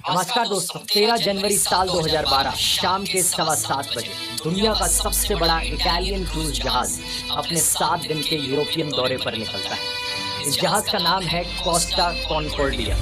नमस्कार दोस्तों, 13 जनवरी साल 2012 शाम के 7:15 बजे दुनिया का सबसे बड़ा इटालियन क्रूज जहाज अपने 7 दिन के यूरोपियन दौरे पर निकलता है। इस जहाज का नाम है कोस्टा कॉन्कॉर्डिया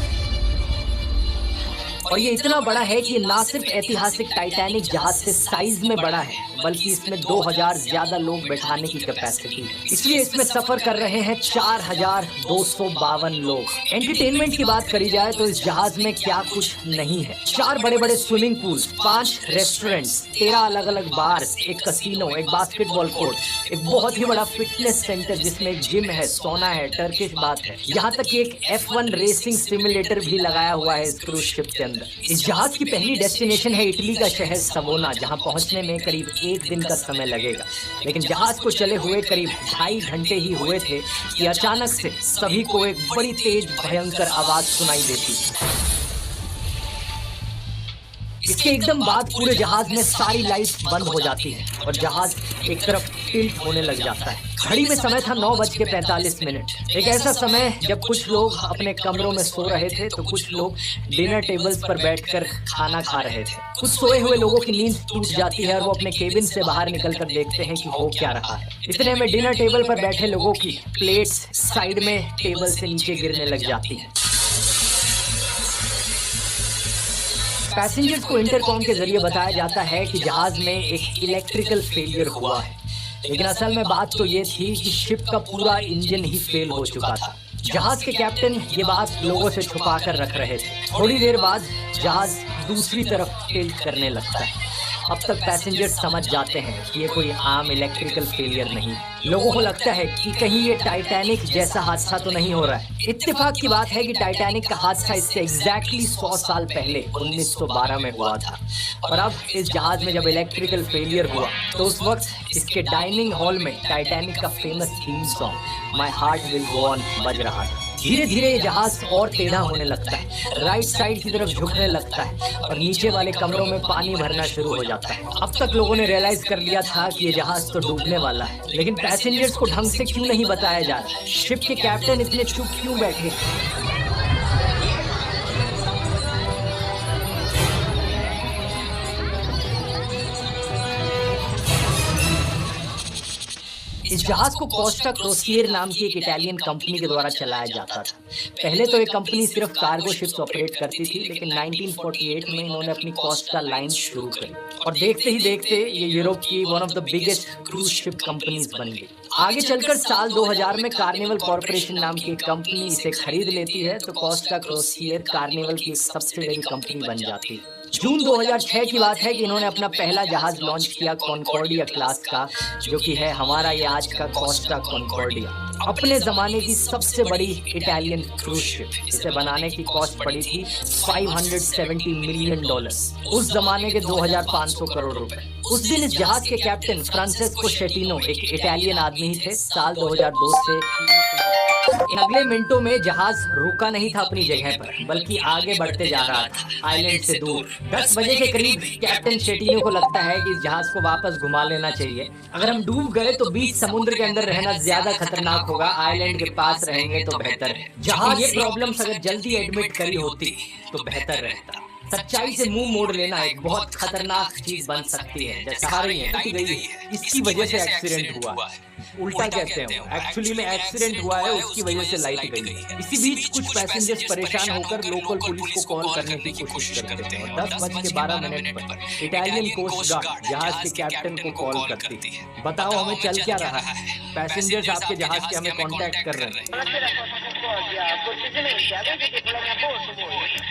और ये इतना बड़ा है कि ना सिर्फ ऐतिहासिक टाइटैनिक जहाज से साइज में बड़ा है, बल्कि इसमें 2000 ज्यादा लोग बैठाने की कैपेसिटी है। इसलिए इसमें सफर कर रहे हैं 4252 लोग। एंटरटेनमेंट की बात करी जाए तो इस जहाज में क्या कुछ नहीं है। 4 बड़े बड़े स्विमिंग पूल, 5 रेस्टोरेंट्स, 13 अलग अलग बार, एक कसिनो, एक बास्केटबॉल कोर्ट, एक बहुत ही बड़ा फिटनेस सेंटर जिसमें एक जिम है, सोना है, टर्किश बात है, यहाँ तक कि एक F1 रेसिंग सिमुलेटर भी लगाया हुआ है इस क्रूज शिप के अंदर। इस जहाज की पहली डेस्टिनेशन है इटली का शहर सवोना, जहां पहुंचने में करीब 1 दिन का समय लगेगा। लेकिन जहाज को चले हुए करीब 2.5 घंटे ही हुए थे कि अचानक से सभी को एक बड़ी तेज भयंकर आवाज सुनाई देती। इसके एकदम बाद पूरे जहाज में सारी लाइट्स बंद हो जाती है और जहाज एक तरफ टिल्ट होने लग जाता है। घड़ी में समय था 9:45। एक ऐसा समय जब कुछ लोग अपने कमरों में सो रहे थे तो कुछ लोग डिनर टेबल्स पर बैठकर खाना खा रहे थे। कुछ सोए हुए लोगों की नींद टूट जाती है और वो अपने केबिन से बाहर निकलकर देखते हैं कि हो क्या रहा है। इतने में डिनर टेबल पर बैठे लोगों की प्लेट्स साइड में टेबल से नीचे गिरने लग जाती है। पैसेंजर्स को इंटरकॉम के जरिए बताया जाता है कि जहाज में एक इलेक्ट्रिकल फेलियर हुआ है, लेकिन असल में बात तो ये थी कि शिप का पूरा इंजन ही फेल हो चुका था। जहाज के कैप्टन ये बात लोगों से छुपा कर रख रहे थे। थोड़ी देर बाद जहाज दूसरी तरफ टिल्ट करने लगता है। अब तक पैसेंजर समझ जाते हैं कि ये कोई आम इलेक्ट्रिकल फेलियर नहीं। लोगों को लगता है कि कहीं ये टाइटैनिक जैसा हादसा तो नहीं हो रहा है। इत्तेफाक की बात है कि टाइटैनिक का हादसा इससे एग्जैक्टली 100 साल पहले 1912 में हुआ था। और अब इस जहाज में जब इलेक्ट्रिकल फेलियर हुआ तो उस वक्त इसके डाइनिंग हॉल में टाइटैनिक का famous theme song my heart will go on बज रहा था। धीरे धीरे ये जहाज और टेढ़ा होने लगता है, राइट साइड की तरफ झुकने लगता है और नीचे वाले कमरों में पानी भरना शुरू हो जाता है। अब तक लोगों ने रियलाइज कर लिया था कि ये जहाज तो डूबने वाला है, लेकिन पैसेंजर्स को ढंग से क्यों नहीं बताया जा रहा? शिप के कैप्टन इतने चुप क्यों बैठे? इस जहाज को कोस्टा क्रोसियर नाम की एक इटालियन कंपनी के द्वारा चलाया जाता था। पहले तो ये कंपनी सिर्फ कार्गो शिप्स ऑपरेट करती थी, लेकिन 1948 में इन्होंने अपनी कोस्टा लाइन शुरू करी और देखते ही देखते ये यूरोप की one of the biggest cruise ship companies बन गई। आगे चलकर साल 2000 में कार्निवल कॉर्पोरेशन नाम की एक कंपनी इसे खरीद लेती है तो कोस्टा क्रोसियर कार्निवल की एक सबसे बड़ी कंपनी बन जाती है। जून 2006 की बात है कि इन्होंने अपना पहला जहाज लॉन्च किया कॉन्कॉर्डिया क्लास का, जो कि है हमारा ये आज का कोस्टा कॉन्कॉर्डिया। अपने जमाने की सबसे बड़ी इटालियन क्रूज शिप। इसे बनाने की कॉस्ट पड़ी थी $570 मिलियन, उस जमाने के 2500 करोड़ रुपए। उस दिन इस जहाज के कैप्टन फ्रांसेस्को शेटिनो एक इटालियन आदमी ही थे। साल 2002 से इन अगले मिनटों में जहाज रुका नहीं था अपनी जगह पर, बल्कि आगे बढ़ते जा रहा था आइलैंड से दूर। 10 बजे के करीब कैप्टन शेटिनो को लगता है कि इस जहाज को वापस घुमा लेना चाहिए। अगर हम डूब गए तो बीच समुद्र के अंदर रहना ज्यादा खतरनाक होगा, आइलैंड के पास रहेंगे तो बेहतर है। जहाज ये प्रॉब्लम्स अगर जल्दी एडमिट करी होती तो बेहतर रहता। सच्चाई से मुंह मोड़ लेना एक बहुत खतरनाक चीज बन सकती है। जैसे सारी गई इसकी वजह से एक्सीडेंट हुआ है, उल्टा कहते हैं, एक्चुअली में एक्सीडेंट हुआ है, उसकी वजह से लाइट गई। इसी बीच कुछ पैसेंजर्स परेशान होकर लोकल पुलिस को कॉल करने की कोशिश करते हैं। 10:12 पर इटालियन कोस्ट गार्ड जहाज के कैप्टन को कॉल करती है। बताओ हमें चल क्या रहा है? पैसेंजर्स आपके जहाज के हमें कांटेक्ट कर रहे हैं।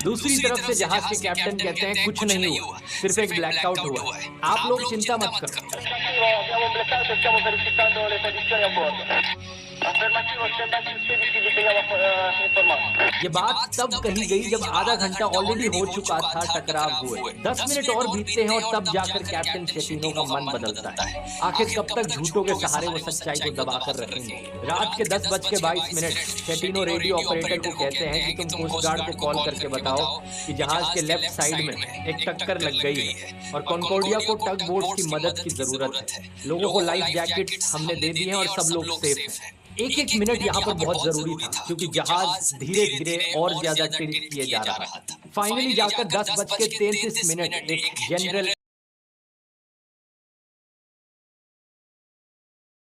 दूसरी तरफ से जहाज के कैप्टन कहते हैं कुछ नहीं हुआ, सिर्फ एक ब्लैकआउट हुआ है, आप लोग चिंता मत करो। ये बात तब कही गई जब आधा घंटा ऑलरेडी हो चुका था टकराव हुए। 10 मिनट और बीतते हैं और तब जाकर कैप्टन शेटिनो का मन बदलता है। आखिर कब तक झूठों के सहारे वो सच्चाई को दबाकर रखेंगे? रात के 10:22 शेटिनो रेडियो ऑपरेटर को कहते हैं कि तुम कोस्ट गार्ड को कॉल करके बताओ कि जहाज के लेफ्ट साइड में एक टक्कर लग गई है और कॉन्कॉर्डिया को टग बोट्स की मदद की जरूरत है। लोगों को लाइफ जैकेट हमने दे दी है और सब लोग सेफ हैं। एक-एक मिनट यहाँ पर बहुत ज़रूरी था क्योंकि जहाज़ धीरे-धीरे और ज़्यादा टिल्ट किए जा रहा था। फाइनली जाकर 10 बज के 33 मिनट एक जनरल